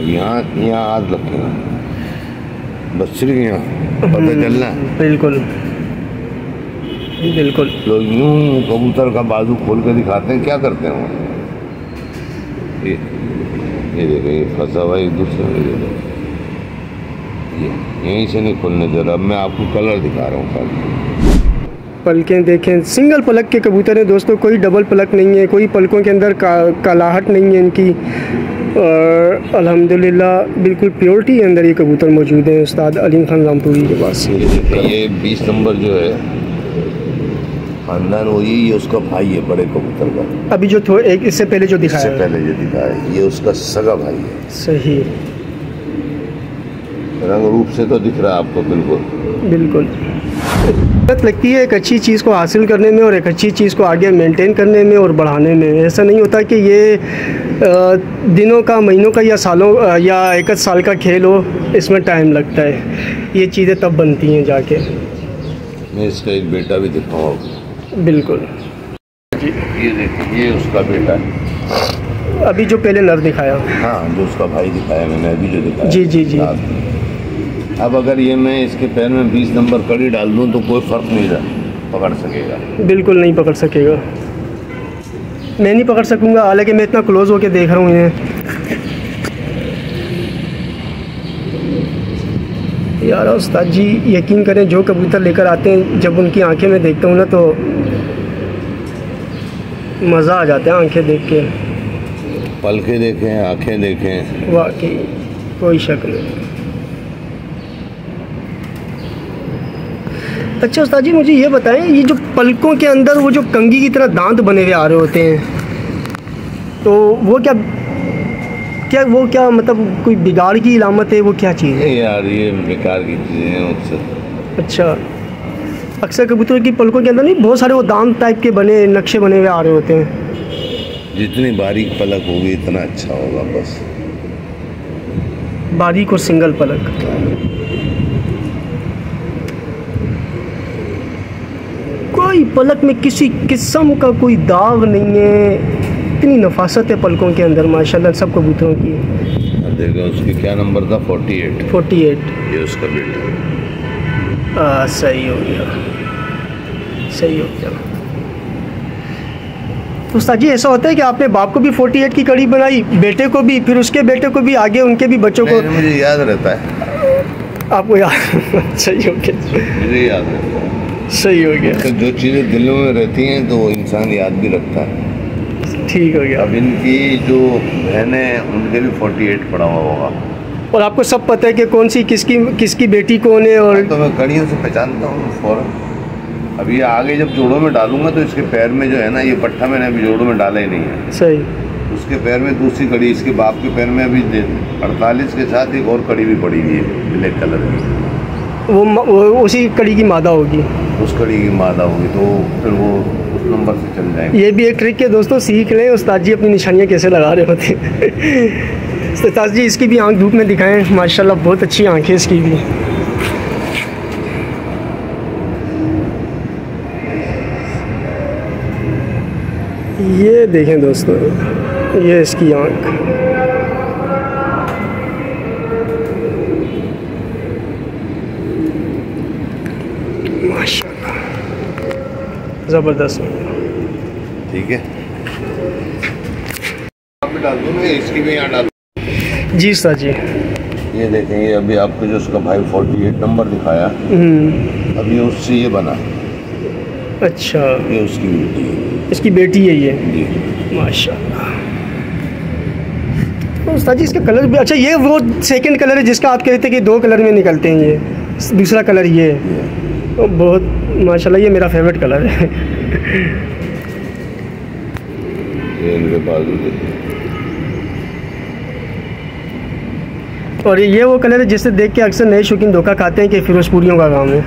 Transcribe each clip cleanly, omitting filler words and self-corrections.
अब यहाँ हाथ रखेगा, बस सिर्फ यहाँ पता चलना है। बिल्कुल बिल्कुल। लोग यूं कबूतर का बाजू खोल के दिखाते हैं, क्या करते हैं वो? ये देखो, ये फंसा हुआ एक दूसरे में, ये यहीं से नहीं खुलने दे रहा। अब मैं आपको कलर दिखा रहा हूँ। पलकें देखें, सिंगल पलक के कबूतर हैं दोस्तों, कोई डबल पलक नहीं है, कोई पलकों के अंदर कालाहट नहीं है इनकी, और अल्हम्दुलिल्लाह बिल्कुल प्योरिटी के अंदर ये कबूतर मौजूद हैं उस्ताद अलीम खान रामपुरी के पास। ये 20 नंबर जो है खानदान, वही ये उसका भाई है बड़े कबूतर का। अभी जो एक इससे पहले जो दिखाया, इससे पहले जो दिखाया, ये उसका सगा भाई है। सही, रंग रूप से तो दिख रहा है आपको बिल्कुल बिल्कुल। लगती है एक अच्छी चीज़ को हासिल करने में और एक अच्छी चीज़ को आगे मेंटेन करने में और बढ़ाने में। ऐसा नहीं होता कि ये दिनों का, महीनों का या सालों या एक साल का खेल हो, इसमें टाइम लगता है। ये चीज़ें तब बनती हैं जाके। मैं इसका एक बेटा भी दिखाऊँ। बिल्कुल जी, ये देखिए, ये उसका बेटा है। अभी जो पहले नर दिखाया, हाँ, जो उसका भाई दिखाया मैंने अभी जो दिखाया। जी जी जी। अब अगर ये मैं इसके पैर में 20 नंबर कड़ी डाल दूँ तो कोई फ़र्क नहीं पकड़ सकेगा। बिल्कुल नहीं पकड़ सकेगा, मैं नहीं पकड़ सकूँगा, हालांकि मैं इतना क्लोज होके देख रहा हूँ इन्हें। यार उस्ताद जी यकीन करें, जो कबूतर लेकर आते हैं जब उनकी आंखें में देखता हूँ ना तो मज़ा आ जाता है आंखें देख के। पलकें देखें, आंखें देखें, वाकई कोई शक नहीं। अच्छा उस्ताद जी मुझे ये बताएं, ये जो पलकों के अंदर वो जो कंघी की तरह दांत बने हुए आ रहे होते हैं, तो वो क्या मतलब कोई बिगाड़ की इलामत है, वो क्या चीज़ है? यार ये बेकार की चीज़ें हैं अक्सर। अच्छा, अक्सर कबूतर की पलकों के अंदर नहीं बहुत सारे वो दांत टाइप के बने, नक्शे बने हुए आ रहे होते हैं। जितनी बारीक पलक होगी इतना अच्छा होगा, बस बारीक और सिंगल पलक। कोई पलक में किसी किस्म का कोई दाग नहीं है, इतनी नफासत है पलकों के अंदर माशाल्लाह सब कबूतरों की। देखो उसके क्या नंबर था? 48। ये उसका बेटा। सही हो गया, सही हो गया। उस्ताद जी ऐसा होता है कि आपने बाप को भी 48 की कड़ी बनाई, बेटे को भी, फिर उसके बेटे को भी, आगे उनके भी बच्चों को? मुझे याद रहता है। आपको याद? सही हो गया, मुझे याद रहता है। सही हो गया। तो जो चीज़ें दिलों में रहती हैं तो वो इंसान याद भी रखता है। ठीक हो गया। अब इनकी जो बहनें, उनके भी 48 पड़ा हुआ होगा। और आपको सब पता है कि कौन सी किसकी बेटी कौन है? और तो मैं कड़ियों से पहचानता हूँ फ़ौरन। अभी आगे जब जोड़ों में डालूंगा तो इसके पैर में जो है ना, ये पट्टा मैंने अभी जोड़ों में डाला ही नहीं है। सही। उसके पैर में दूसरी कड़ी, इसके बाप के पैर में अभी 48 के साथ एक और कड़ी भी पड़ी हुई है ब्लैक कलर की। वो उसी कड़ी की मादा होगी। उस कड़ी की मादा होगी तो फिर वो उस नंबर से चल जाएगा। ये भी एक ट्रिक है दोस्तों, सीख लें उस्ताद जी अपनी निशानियाँ कैसे लगा रहे होते हैं। उस्ताद जी इसकी भी आंख धूप में दिखाएं, माशाल्लाह बहुत अच्छी आंखें इसकी भी। ये देखें दोस्तों, ये इसकी आंख, माशाल्लाह ज़बरदस्त। ठीक है, आप डाल दो ना, इसकी भी यहाँ डाल। जी सर जी। ये देखें, ये अभी आपको जो उसका भाई 48 नंबर दिखाया, अभी उससे ये बना। अच्छा, ये उसकी बेटी है। इसकी बेटी है ये? माशाल्लाह। तो उस्ताद जी इसका कलर भी अच्छा, ये वो सेकंड कलर है जिसका आप कह रहे थे कि 2 कलर में निकलते हैं, ये दूसरा कलर ये है। तो बहुत माशाल्लाह, ये मेरा फेवरेट कलर है। ये इनके बाजू और ये वो कलर है जिसे देख के अक्सर नए शौकीन धोखा खाते हैं कि फिरोजपुरियों का काम है।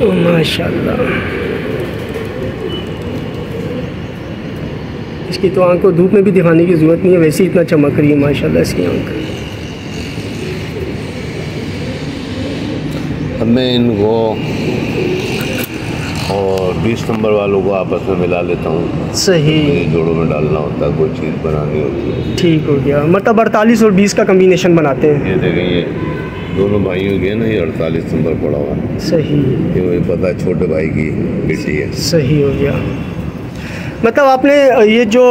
माशाल्लाह, इसकी तो आंख को धूप में भी दिखाने की ज़रूरत नहीं है, वैसे ही इतना चमक रही है माशाल्लाह इसकी आंख। अब मैं इनको और 20 नंबर वालों को आपस में मिला लेता हूँ। सही, ये जोड़ों में डालना होता है, कोई चीज़ बनानी होती है। ठीक हो गया। मतलब 48 और 20 का कम्बिनेशन बनाते हैं। ये देखें, ये दोनों भाइयों के ना, ये 48 नंबर पड़ा हुआ है। सही, ये मुझे पता है छोटे भाई की बेटी है। सही हो गया। मतलब आपने ये जो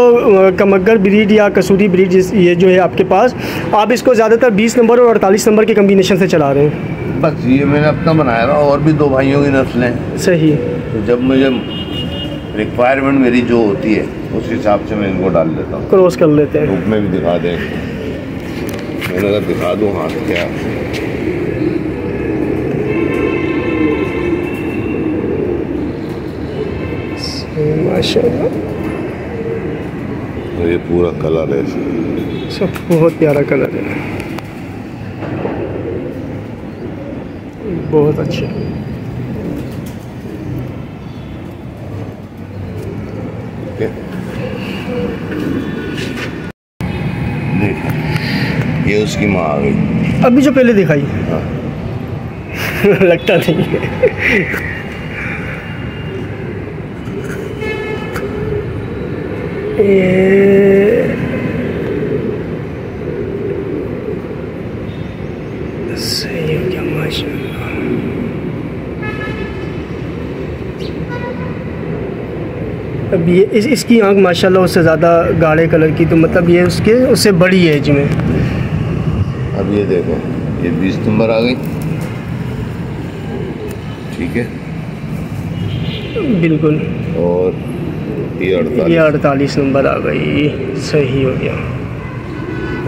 कमगर ब्रीड या कसूरी ब्रीड ये जो है आपके पास, आप इसको ज़्यादातर 20 नंबर और 48 नंबर के कम्बिनेशन से चला रहे हैं? बस ये मैंने अपना बनाया था, और भी 2 भाइयों की नस्लें हैं। सही, तो जब मुझे रिक्वायरमेंट मेरी जो होती है उस हिसाब से मैं इनको डाल देता हूँ। क्रॉस कर लेते हैं। धूप में भी दिखा दें, मैंने कहा दिखा दूँ हाथ क्या। माशाल्लाह, तो ये पूरा कलर है, सब बहुत प्यारा कलर है, बहुत अच्छे। ये उसकी माँ आ गई। अभी जो पहले दिखाई। हाँ। लगता नहीं है। सही हो गया माशाल्लाह। अब ये इसकी आँख माशाल्लाह उससे ज़्यादा गाढ़े कलर की, तो मतलब ये उससे बड़ी एज में। अब ये देखो, ये 20 नंबर आ गई, ठीक है, बिल्कुल। और ये 48 नंबर आ गई। सही हो गया।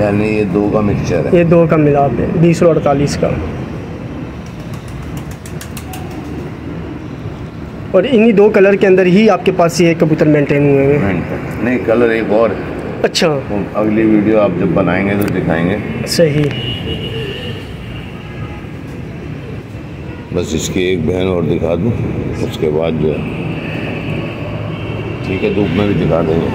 यानी ये 2 का मिक्सचर है। ये 2 का मिलाप है, 20 और 48 का। और इन्हीं 2 कलर के अंदर ही आपके पास ये कबूतर मेंटेन हुए हैं? नहीं, कलर एक और है। अच्छा, अगली वीडियो आप जब बनाएंगे तो दिखाएंगे। सही। बस इसकी एक बहन और दिखा दूँ, उसके बाद जो है ठीक है, धूप में भी दिखा देंगे।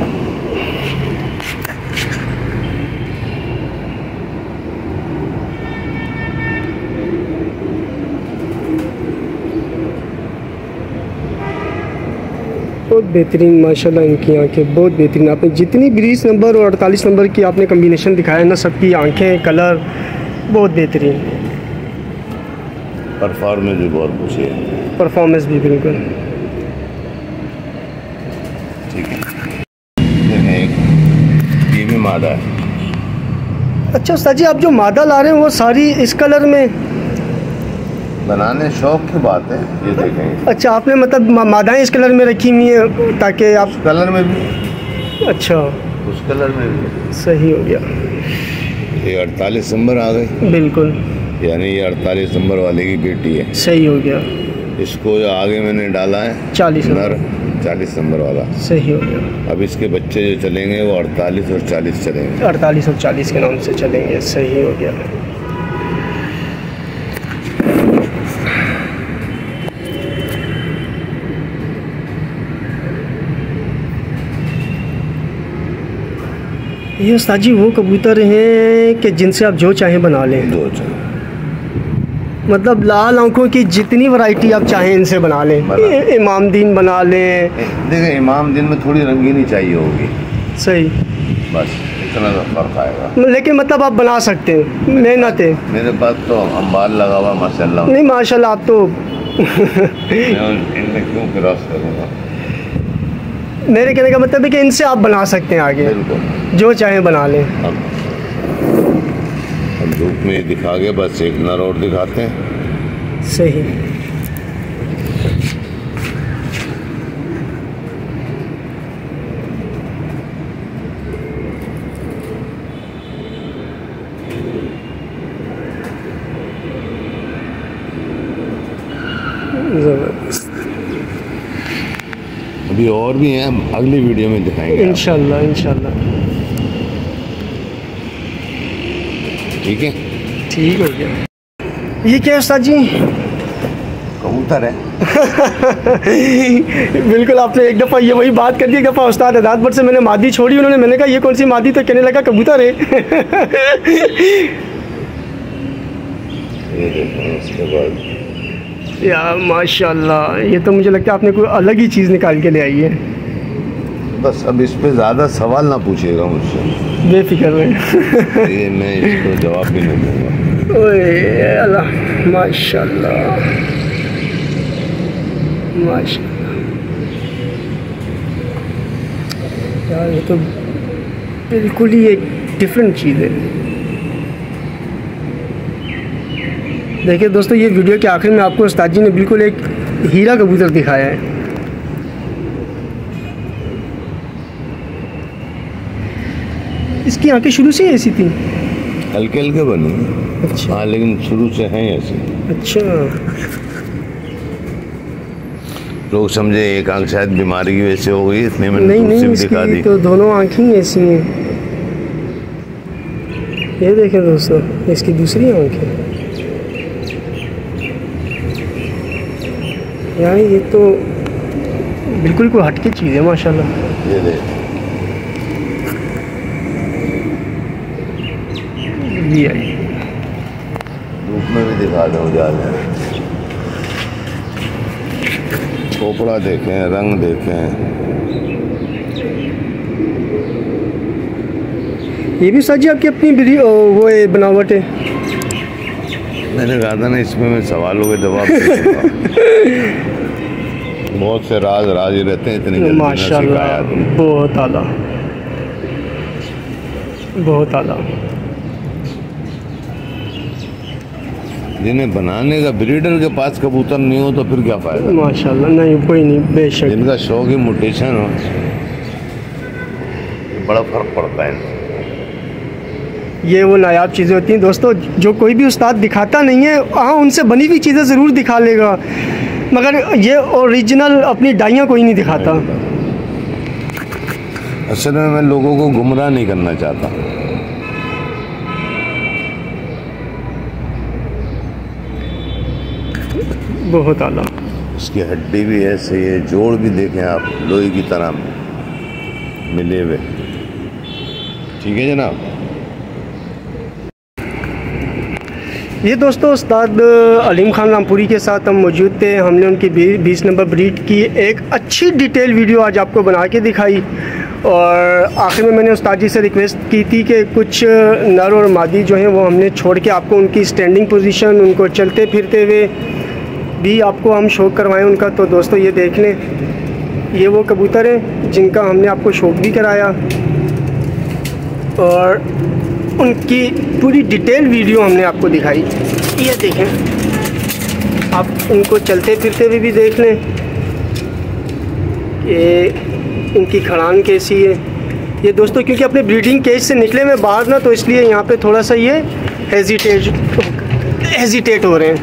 बहुत बेहतरीन माशाल्लाह इनकी आंखें, बहुत बेहतरीन। आपने जितनी 20 नंबर और 48 नंबर की आपने कम्बिनेशन दिखाया ना, सबकी आंखें, कलर बहुत बेहतरीन। परफॉर्मेंस भी बहुत पूछी है। परफॉर्मेंस भी बिल्कुल ठीक है। देखें, ये भी मादा है। अच्छा उस्ताद जी, आप जो मादा ला रहे हैं वो सारी इस कलर में? बनाने शौक की बात है। ये देखें, अच्छा, आपने मतलब मादाएं इस कलर में रखी हुई हैं ताकि आप। कलर में भी, अच्छा, उस कलर में भी। सही हो गया। ये 48 नंबर आ गई, बिल्कुल, यानी ये 48 नंबर वाले की बेटी है। सही हो गया। इसको जो आगे मैंने डाला है 40 नर, 40 नंबर वाला। सही हो गया। अब इसके बच्चे जो चलेंगे वो 48 और 40 चलेंगे। 48 और 40 के नाम से चलेंगे। सही हो गया। ये उस्ताद जी वो कबूतर हैं कि जिनसे आप जो चाहें बना लें? दो चाहे मतलब लाल आंखों की जितनी वैरायटी आप चाहें इनसे बना लें। इमामदीन बना लें। देखिए, इमामदीन में थोड़ी रंगीनी चाहिए होगी। सही, बस इतना तो फर्क आएगा। लेकिन मतलब आप बना सकते हैं, मेहनत है। मेरे पास तो अंबार लगा हुआ माशाल्लाह। नहीं माशाल्लाह, आप तो मैं इनमें क्यों क्रॉस करूँगा। मेरे कहने का मतलब है कि इनसे आप बना सकते हैं आगे, बिल्कुल जो चाहें बना लें। अब धूप में दिखा के बस एक नर और दिखाते हैं। सही। ज़बरदस्त। अभी और भी हैं, अगली वीडियो में दिखाएंगे इंशाल्लाह इंशाल्लाह। ठीक है, ठीक हो गया। ये क्या है उस्ताद जी? कबूतर है। बिल्कुल, आपने एक दफ़ा ये वही बात कर दी। एक दफ़ा उस्ताद अदात भट्ट से मैंने मादी छोड़ी, उन्होंने मैंने कहा ये कौन सी मादी, तो कहने लगा कबूतर है। ये देखो, उसके बाद यार माशाल्लाह, ये तो मुझे लगता है आपने कोई अलग ही चीज़ निकाल के ले आई है। बस अब इस पे ज़्यादा सवाल ना पूछिएगा मुझसे, बेफिक्र रहे। ये मैं इसको जवाब भी नहीं दूँगा। ओए अल्लाह, माशाल्लाह माशाल्लाह। यार ये तो बिल्कुल ही एक डिफरेंट चीज़ है। देखिए दोस्तों, ये वीडियो के आखिर में आपको उस्ताद जी ने बिल्कुल एक हीरा कबूतर दिखाया है। इसकी आंखें शुरू से ही ऐसी थी? हल्के हल्के बनी। अच्छा। हाँ, लेकिन शुरू से हैं ऐसे। अच्छा। लोग समझे एक आंख शायद बीमारी की वजह से हो गई, इसलिए मैंने नहीं नहीं, दूसरी भी दिखा दी। इसकी तो दोनों आँखें ही ऐसी हैं। ये देखें दोस्तों, इसकी दूसरी आँख है। यार ये तो बिल्कुल कोई हटके चीज़ है माशाल्लाह। ये देख, ये आई धूप में भी दिखा दो उजाले। खोपड़ा देखें, रंग देखें। ये भी सच आपकी अपनी वो है बनावट है? मैंने कहा था ना, इसमें मैं सवालों के जवाब दे दूंगा। बहुत से राज ही रहते हैं, इतनी जल्दी ना माशाल्लाह, सिखाया तुम। बहुत आला, बहुत आला। जिन्हें बनाने का, ब्रीडर के पास कबूतर नहीं हो तो फिर क्या फायदा। माशाल्लाह, नहीं कोई नहीं, बेशक। जिनका शौक ही म्यूटेशन हो, बड़ा फर्क पड़ता है। ये वो नायाब चीज़ें होती हैं दोस्तों, जो कोई भी उस्ताद दिखाता नहीं है। हाँ, उनसे बनी हुई चीज़ें ज़रूर दिखा लेगा, मगर ये ओरिजिनल अपनी डाइयाँ कोई नहीं दिखाता। असल में मैं लोगों को गुमराह नहीं करना चाहता। बहुत आला। इसकी हड्डी भी ऐसे है, जोड़ भी देखें आप, लोहे की तरह मिले हुए। ठीक है जनाब। ये दोस्तों उस्ताद अलीम खान रामपुरी के साथ हम मौजूद थे। हमने उनकी 20 नंबर ब्रीड की एक अच्छी डिटेल वीडियो आज आपको बना के दिखाई, और आखिर में मैंने उस्ताद जी से रिक्वेस्ट की थी कि कुछ नर और मादी जो हैं वो हमने छोड़ के आपको उनकी स्टैंडिंग पोजीशन, उनको चलते फिरते हुए भी आपको हम शौक करवाएं उनका। तो दोस्तों ये देख लें, ये वो कबूतर हैं जिनका हमने आपको शौक भी कराया, और उनकी पूरी डिटेल वीडियो हमने आपको दिखाई। ये देखें, आप उनको चलते फिरते हुए भी देख लें कि इनकी खड़ान कैसी है। ये दोस्तों क्योंकि अपने ब्रीडिंग केज से निकले में बाहर ना, तो इसलिए यहाँ पे थोड़ा सा ये हेजिटेट हो रहे हैं।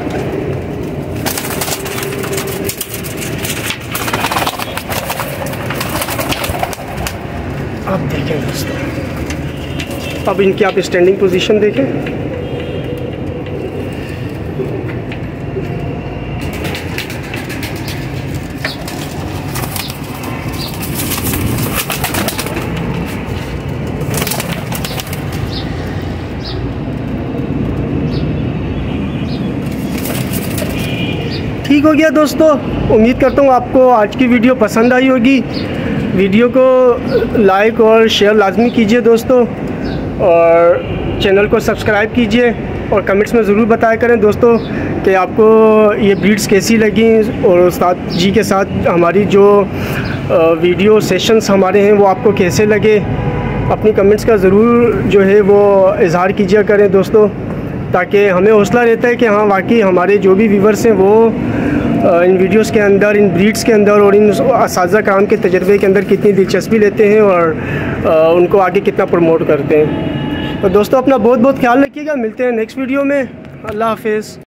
आप देखें दोस्तों, अब इनकी आप स्टैंडिंग पोजीशन देखें। ठीक हो गया दोस्तों, उम्मीद करता हूँ आपको आज की वीडियो पसंद आई होगी। वीडियो को लाइक और शेयर लाजमी कीजिए दोस्तों, और चैनल को सब्सक्राइब कीजिए, और कमेंट्स में ज़रूर बताया करें दोस्तों कि आपको ये ब्रीड्स कैसी लगी, और उस्ताद जी के साथ हमारी जो वीडियो सेशंस हमारे हैं वो आपको कैसे लगे। अपनी कमेंट्स का ज़रूर जो है वो इज़हार कीजिए करें दोस्तों, ताकि हमें हौसला रहता है कि हाँ वाकई हमारे जो भी व्यूवर्स हैं वो इन वीडियोस के अंदर, इन ब्रीड्स के अंदर और इन असाज़ा काम के तजर्बे के अंदर कितनी दिलचस्पी लेते हैं, और उनको आगे कितना प्रमोट करते हैं। तो दोस्तों अपना बहुत बहुत ख्याल रखिएगा, मिलते हैं नेक्स्ट वीडियो में। अल्लाह हाफ़िज़।